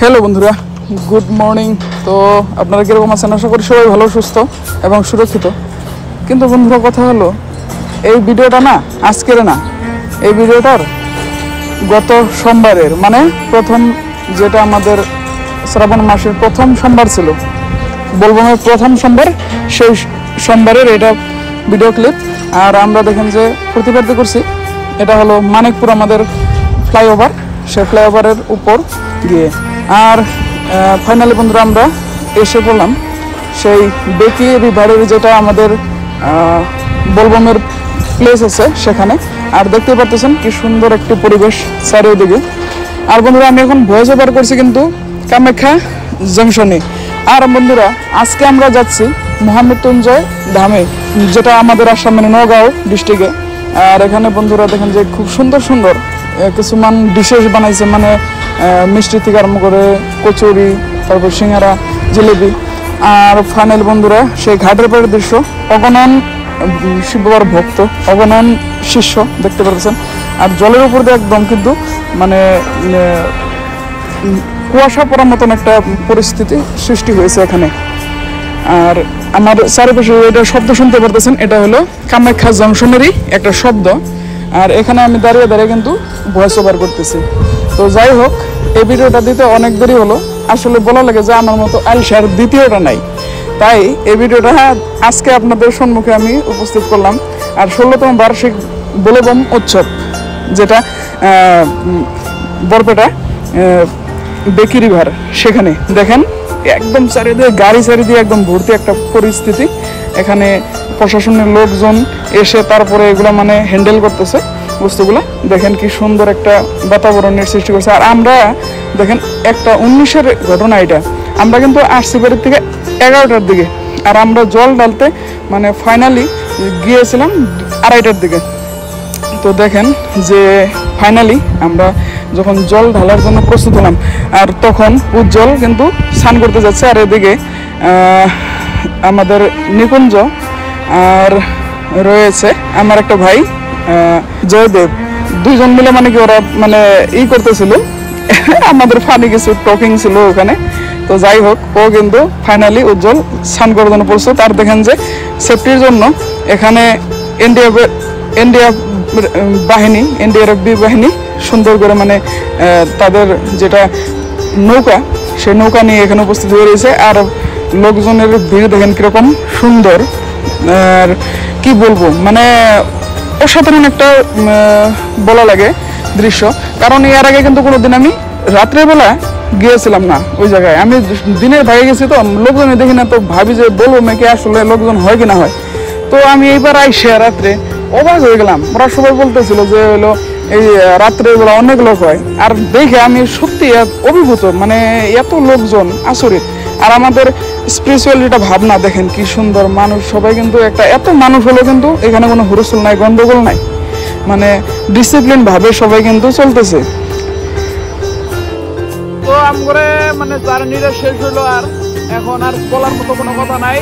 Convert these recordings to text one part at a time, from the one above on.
Hello বন্ধুরা, good morning. তো আপনারা কীরকম আছেন? আশা করি সবাই ভালো, সুস্থ এবং সুরক্ষিত। কিন্তু বন্ধুরা, কথা হলো এই ভিডিওটা না আজকের না, এই ভিডিওটার গত সোমবারের, মানে প্রথম, যেটা আমাদের শ্রাবণ মাসের প্রথম সোমবার ছিল, বোলবমের প্রথম সোমবার, সেই সোমবারের এটা ভিডিও ক্লিপ। আর আমরা দেখেন যে প্রতিবাদ করছি, এটা হলো মানিকপুর আমাদের ফ্লাইওভার, সে ফ্লাইওভারের উপর গিয়ে। আর ফাইনালি বন্ধুরা আমরা এসে পড়লাম সেই বেকি রিভারের, যেটা আমাদের বোলবমের প্লেস আছে সেখানে। আর দেখতে পাচ্ছেন কি সুন্দর একটি পরিবেশ চারিদিকে। আর বন্ধুরা, আমি এখন ভয়েস ওভার করছি কিন্তু কামাখ্যা জংশনে। আর বন্ধুরা, আজকে আমরা যাচ্ছি মহামৃত্যুঞ্জয় ধামে, যেটা আমাদের আসাম মানে নগাঁও ডিস্ট্রিক্টে। আর এখানে বন্ধুরা দেখেন যে খুব সুন্দর সুন্দর কিছুমান ডিশেস বানাইছে, মানে মিষ্টি থেকে আরম্ভ করে কচুরি, তারপর সিঙ্গারা, জিলেবি। আর ফাইনাল বন্ধুরা, সেই ঘাটের পাড়ের দৃশ্য, অগণন শিব বাবার ভক্ত, অগণন শিষ্য দেখতে পাচ্ছেন। আর জলের উপর দিয়ে একদম কিন্তু মানে কুয়াশা পড়ার মতন একটা পরিস্থিতি সৃষ্টি হয়েছে এখানে। আর আমার চারিপাশে এটা শব্দ শুনতে পারতেছেন, এটা হলো কামাখ্যা জংশনেরই একটা শব্দ। আর এখানে আমি দাঁড়িয়ে দাঁড়িয়ে কিন্তু ভয়েস ওভার করতেছি। তো যাই হোক, এই ভিডিওটা দিতে অনেক দেরি হলো। আসলে বলা লাগে যে আমার মতো আলসার দ্বিতীয়টা নাই, তাই এই ভিডিওটা আজকে আপনাদের সম্মুখে আমি উপস্থিত করলাম। আর 16তম বার্ষিক বোলবম উৎসব, যেটা বরপেটা বেকি রিভার, সেখানে দেখেন একদম চারিদিকে গাড়ি চারিদিকে একদম ভর্তি একটা পরিস্থিতি। এখানে প্রশাসনের লোকজন এসে তারপরে এগুলো মানে হ্যান্ডেল করতেছে বস্তুগুলো। দেখেন কি সুন্দর একটা বাতাবরণের সৃষ্টি করছে। আর আমরা দেখেন একটা 19-এর ঘটনা এটা, আমরা কিন্তু আসছি বাড়ির থেকে 11টার দিকে, আর আমরা জল ঢালতে মানে ফাইনালি গিয়েছিলাম 2:30টার দিকে। তো দেখেন যে ফাইনালি আমরা যখন জল ঢালার জন্য প্রস্তুত হলাম, আর তখন উজ্জ্বল কিন্তু স্নান করতে যাচ্ছে। আর এদিকে আমাদের নিকুঞ্জ আর রয়েছে আমার একটা ভাই জয়দেব, দুইজন মিলে মানে কি ওরা মানে করতেছিল আমাদের ফানি কিছু টকিং ছিল ওখানে। তো যাই হোক, ও কিন্তু ফাইনালি উজ্জ্বল স্নান করার জন্য প্রস্তুত। আর দেখেন যে সেফটির জন্য এখানে এনডিআরএফ বাহিনী সুন্দর করে মানে তাদের যেটা নৌকা, সেই নৌকা নিয়ে এখানে উপস্থিত হয়ে রয়েছে। আর লোকজনের ভিড় দেখেন কিরকম সুন্দর, আর কি বলবো, মানে অসাধারণ একটা বলা লাগে দৃশ্য। কারণ এর আগে কিন্তু কোনোদিন আমি রাত্রেবেলা গিয়েছিলাম না ওই জায়গায়, আমি দিনের ভাগে গেছি। তো লোকজন দেখি না, তো ভাবি যে বলবো মেয়েকে আসলে লোকজন হয় কি না হয়। তো আমি এইবার আইসে রাত্রে অবাক হয়ে গেলাম। ওরা সবাই বলতেছিল যে হলো এই রাত্রেবেলা অনেক লোক হয়। আর দেখে আমি সত্যি অভিভূত, মানে এত লোকজন আচরিত। আর আমাদের স্পিরিচুয়ালিটা ভাবনা দেখেন কি সুন্দর, মানুষ সবাই কিন্তু একটা এত মানুষ হলো কিন্তু এখানে কোনো হুরুসুল নাই, গন্ডগোল নাই, মানে ডিসিপ্লিন ভাবে সবাই কিন্তু চলতেছে। তো আমগরে মানে জার্নিটা শেষ হলো, আর এখন আর বলার মতো কোনো কথা নাই।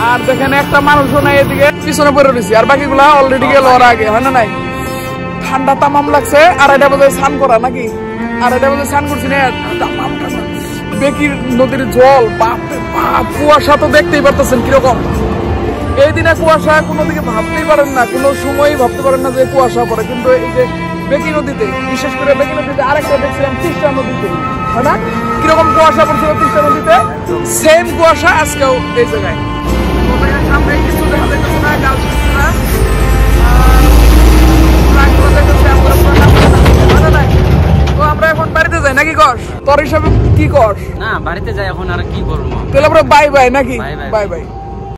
আর দেখেন একটা মানুষও নাই, এদিকে পিছনে পড়ে রয়েছি, আর বাকিগুলা অলরেডি গেল ওর আগে, হয় না নাই? ঠান্ডা তামাম লাগছে। 2:30 বাজে স্নান করা নাকি, 2:30 বাজে স্নান করছি না, তামাম বেকির নদীর জল, বাপরে বাপ, কুয়াশা তো দেখতেই পারতেছেন কিরকম। এই দিনে কুয়াশা কোনো দিকে ভাবতেই পারেন না, কোনো সময়ই ভাবতে পারেন না যে কুয়াশা পড়ে। কিন্তু এই যে বেকি নদীতে, বিশেষ করে বেকি নদীতে, আরেকটা দেখছিলাম তিস্তা নদীতে, হয় না, কিরকম কুয়াশা পড়ছিল তিস্তা নদীতে, সেম কুয়াশা আজকেও এই জায়গায়। আমরা কিছু দেখা যাচ্ছে না, গাছ না, তো আমরা এখন বাড়িতে যাই নাকি? কস তোর হিসাবে কি কর? না, বাড়িতে যাই এখন, আর কি করবো? তাহলে আমরা বাই বাই নাকি? Bye bye.